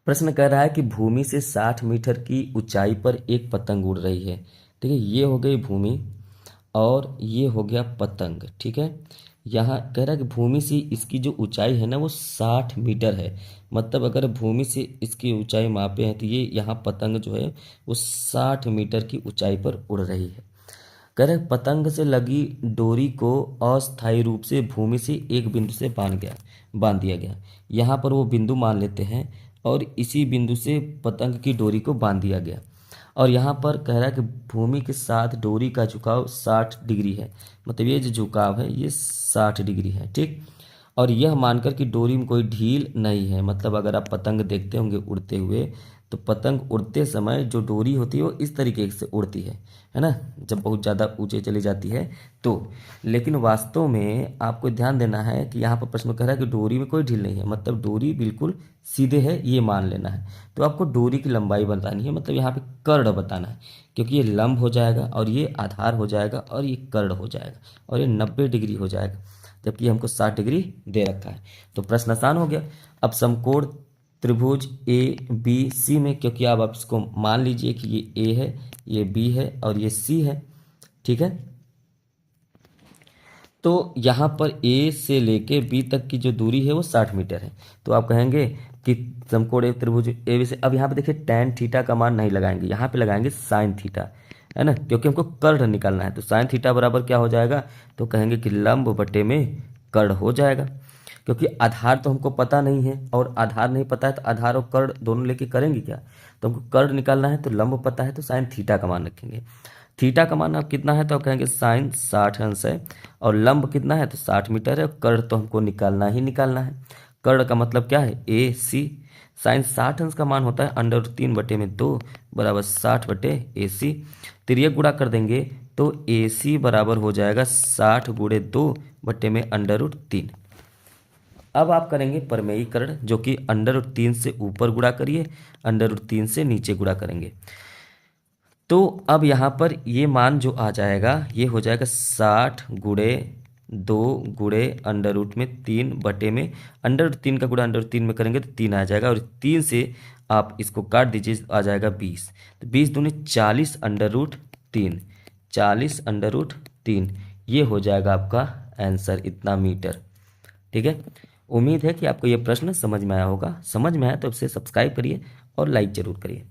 प्रश्न कह रहा है कि भूमि से 60 मीटर की ऊंचाई पर एक पतंग उड़ रही है। ठीक है, ये हो गई भूमि और ये हो गया पतंग। ठीक है, यहाँ कह रहा है कि भूमि से इसकी जो ऊंचाई है ना वो 60 मीटर है। मतलब अगर भूमि से इसकी ऊंचाई मापे हैं तो ये यहाँ पतंग जो है वो 60 मीटर की ऊंचाई पर उड़ रही है। कह रहे पतंग से लगी डोरी को अस्थायी रूप से भूमि से एक बिंदु से बांध दिया गया। यहाँ पर वो बिंदु मान लेते हैं और इसी बिंदु से पतंग की डोरी को बांध दिया गया। और यहाँ पर कह रहा है कि भूमि के साथ डोरी का झुकाव 60 डिग्री है। मतलब ये जो झुकाव है ये 60 डिग्री है। ठीक, और यह मानकर कि डोरी में कोई ढील नहीं है। मतलब अगर आप पतंग देखते होंगे उड़ते हुए तो पतंग उड़ते समय जो डोरी होती है वो इस तरीके से उड़ती है ना, जब बहुत ज़्यादा ऊंचे चली जाती है तो। लेकिन वास्तव में आपको ध्यान देना है कि यहाँ पर प्रश्न कह रहा है कि डोरी में कोई ढील नहीं है, मतलब डोरी बिल्कुल सीधे है ये मान लेना है। तो आपको डोरी की लंबाई बतानी है, मतलब यहाँ पे कर्ण बताना है, क्योंकि ये लंब हो जाएगा और ये आधार हो जाएगा और ये कर्ण हो जाएगा और ये 90 डिग्री हो जाएगा, जबकि हमको 60 डिग्री दे रखा है। तो प्रश्न आसान हो गया। अब समकोण त्रिभुज ए बी सी में, क्योंकि आप इसको मान लीजिए कि ये ए है, ये बी है और ये सी है। ठीक है, तो यहाँ पर ए से लेके बी तक की जो दूरी है वो 60 मीटर है। तो आप कहेंगे कि समकोण त्रिभुज ए बी से, अब यहाँ पे देखिए टैन थीटा का मान नहीं लगाएंगे, यहाँ पे लगाएंगे साइन थीटा, है ना, क्योंकि हमको कर्ण निकालना है। तो साइन थीटा बराबर क्या हो जाएगा, तो कहेंगे कि लंब बटे में कर्ण हो जाएगा। क्योंकि आधार तो हमको पता नहीं है और आधार नहीं पता है तो आधार और कर्ण दोनों लेके करेंगे क्या, तो हमको कर्ण निकालना है। तो लंब पता है तो साइन थीटा का मान रखेंगे। थीटा का मान अब कितना है तो आप कहेंगे साइन 60 अंश है और लंब कितना है तो 60 मीटर है और कर्ण तो हमको निकालना ही निकालना है। कर्ण का मतलब क्या है ए सी। साइन 60 अंश का मान होता है √3/2 बराबर 60/AC। तिर्यक गुणा कर देंगे तो AC बराबर हो जाएगा 60 गुणे 2 बटे में √3। अब आप करेंगे परमेयीकरण, जो कि √3 से ऊपर गुणा करिए, √3 से नीचे गुणा करेंगे। तो अब यहाँ पर ये मान जो आ जाएगा ये हो जाएगा 60 गुणे 2 गुणे √3 बटे में √3 का गुणा √3 में करेंगे तो 3 आ जाएगा और 3 से आप इसको काट दीजिए आ जाएगा 20। तो 20 दूनी 40 √3, 40 √3 ये हो जाएगा आपका आंसर, इतना मीटर। ठीक है, उम्मीद है कि आपको ये प्रश्न समझ में आया होगा। समझ में आया तो इसे सब्सक्राइब करिए और लाइक जरूर करिए।